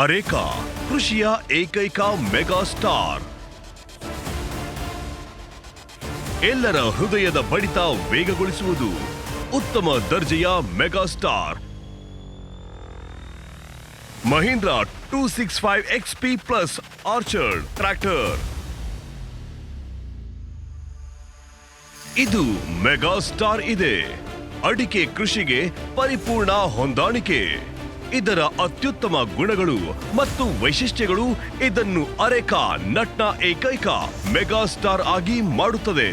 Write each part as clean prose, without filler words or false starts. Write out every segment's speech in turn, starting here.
Areca ಕೃಷಿಯ ಏಕೈಕ mega star. ಎಲ್ಲರ ಹೃದಯದ ಬಡಿತ ವೇಗಗೊಳಿಸುವುದು ಉತ್ತಮ ದರ್ಜೆಯ mega star Mahindra 265 XP plus orchard tractor. ಇದು ಮೆಗಾ ಸ್ಟಾರ್ ಇದೆ. ಅಡಿಕೆ ಕೃಷಿಗೆ ಪರಿಪೂರ್ಣ ಹೊಂದಾಣಿಕೆ. ಇದರ ಅತ್ಯುತ್ತಮ ಗುಣಗಳು ಮತ್ತು ವೈಶಿಷ್ಟ್ಯಗಳು ಇದನ್ನು ಅರೇಕಾ ನಟ್ನ ಏಕೈಕ ಮೆಗಾ ಸ್ಟಾರ್ ಆಗಿ ಮಾಡುತ್ತದೆ.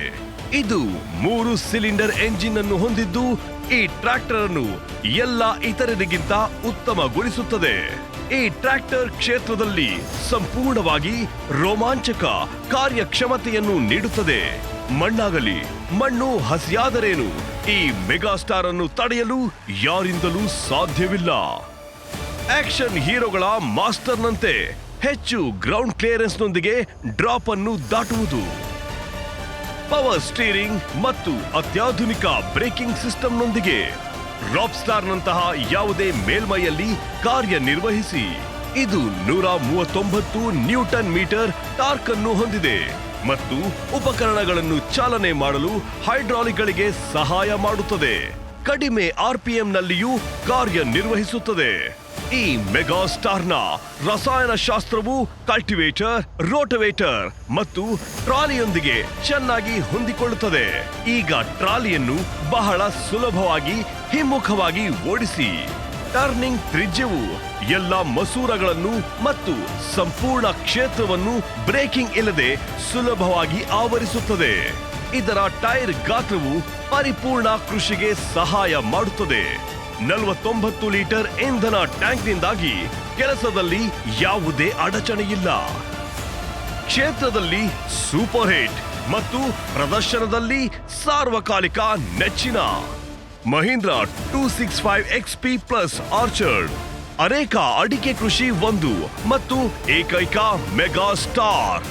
ಇದು 3 ಸಿಲಿಂಡರ್ ಎಂಜಿನ್ ಅನ್ನು ಹೊಂದಿದ್ದು ಈ ಟ್ರ್ಯಾಕ್ಟರ್ ಅನ್ನು ಎಲ್ಲ ಇತರರಿಗಿಂತ ಉತ್ತಮಗೊಳಿಸುತ್ತದೆ. ಈ ಟ್ರ್ಯಾಕ್ಟರ್ ಕ್ಷೇತ್ರದಲ್ಲಿ ಸಂಪೂರ್ಣವಾಗಿ ರೋಮಾಂಚಕ ಕಾರ್ಯಕ್ಷಮತೆಯನ್ನು ನೀಡುತ್ತದೆ. ಮಣ್ಣಾಗಲಿ ಮಣ್ಣು ಹಸಿಯಾದರೇನು, ಈ ಮೆಗಾ ಸ್ಟಾರ್ ಅನ್ನು ತಡೆಯಲು ಯಾರಿಂದಲೂ ಸಾಧ್ಯವಿಲ್ಲ. ಆಕ್ಷನ್ ಹೀರೋಗಳ ಮಾಸ್ಟರ್ನಂತೆ ಹೆಚ್ಚು ಗ್ರೌಂಡ್ ಕ್ಲಿಯರೆನ್ಸ್ ನೊಂದಿಗೆ ಡ್ರಾಪ್ ಅನ್ನು ದಾಟುವುದು, ಪವರ್ ಸ್ಟೀರಿಂಗ್ ಮತ್ತು ಅತ್ಯಾಧುನಿಕ ಬ್ರೇಕಿಂಗ್ ಸಿಸ್ಟಮ್ ನೊಂದಿಗೆ ರಾಕ್ ಸ್ಟಾರ್ ನಂತಹ ಯಾವುದೇ ಮೇಲ್ಮೈಯಲ್ಲಿ ಕಾರ್ಯನಿರ್ವಹಿಸಿ. ಇದು 139 ನ್ಯೂಟನ್ ಮೀಟರ್ ಟಾರ್ಕ್ ಅನ್ನು ಹೊಂದಿದೆ ಮತ್ತು ಉಪಕರಣಗಳನ್ನು ಚಾಲನೆ ಮಾಡಲು ಹೈಡ್ರಾಲಿಕ್ಗಳಿಗೆ ಸಹಾಯ ಮಾಡುತ್ತದೆ. ಕಡಿಮೆ RPM ನಲ್ಲಿಯೂ ಕಾರ್ಯನಿರ್ವಹಿಸುತ್ತದೆ. ಈ ಮೆಗಾ ಸ್ಟಾರ್ನ ರಸಾಯನಶಾಸ್ತ್ರವು ಕಲ್ಟಿವೇಟರ್, ರೋಟವೇಟರ್ ಮತ್ತು ಟ್ರಾಲಿಯೊಂದಿಗೆ ಚೆನ್ನಾಗಿ ಹೊಂದಿಕೊಳ್ಳುತ್ತದೆ. ಈಗ ಟ್ರಾಲಿಯನ್ನು ಬಹಳ ಸುಲಭವಾಗಿ ಹಿಮ್ಮುಖವಾಗಿ ಓಡಿಸಿ. ಟರ್ನಿಂಗ್ ತ್ರಿಜ್ಯವು ಎಲ್ಲ ಮಸೂರಗಳನ್ನು ಮತ್ತು ಸಂಪೂರ್ಣ ಕ್ಷೇತ್ರವನ್ನು ಬ್ರೇಕಿಂಗ್ ಇಲ್ಲದೆ ಸುಲಭವಾಗಿ ಆವರಿಸುತ್ತದೆ. ಇದರ ಟೈರ್ ಗಾತ್ರವು ಪರಿಪೂರ್ಣ ಕೃಷಿಗೆ ಸಹಾಯ ಮಾಡುತ್ತದೆ. 49 ಲೀಟರ್ ಇಂಧನ ಟ್ಯಾಂಕ್ನಿಂದಾಗಿ ಕೆಲಸದಲ್ಲಿ ಯಾವುದೇ ಅಡಚಣೆಯಿಲ್ಲ. ಕ್ಷೇತ್ರದಲ್ಲಿ ಸೂಪರ್ ಹಿಟ್ ಮತ್ತು ಪ್ರದರ್ಶನದಲ್ಲಿ ಸಾರ್ವಕಾಲಿಕ ನೆಚ್ಚಿನ Mahindra 265 XP plus orchard areca ಅಡಿಕೆ ಕೃಷಿ 1 ಮತ್ತು ಏಕೈಕ ಮೆಗಾ ಸ್ಟಾರ್.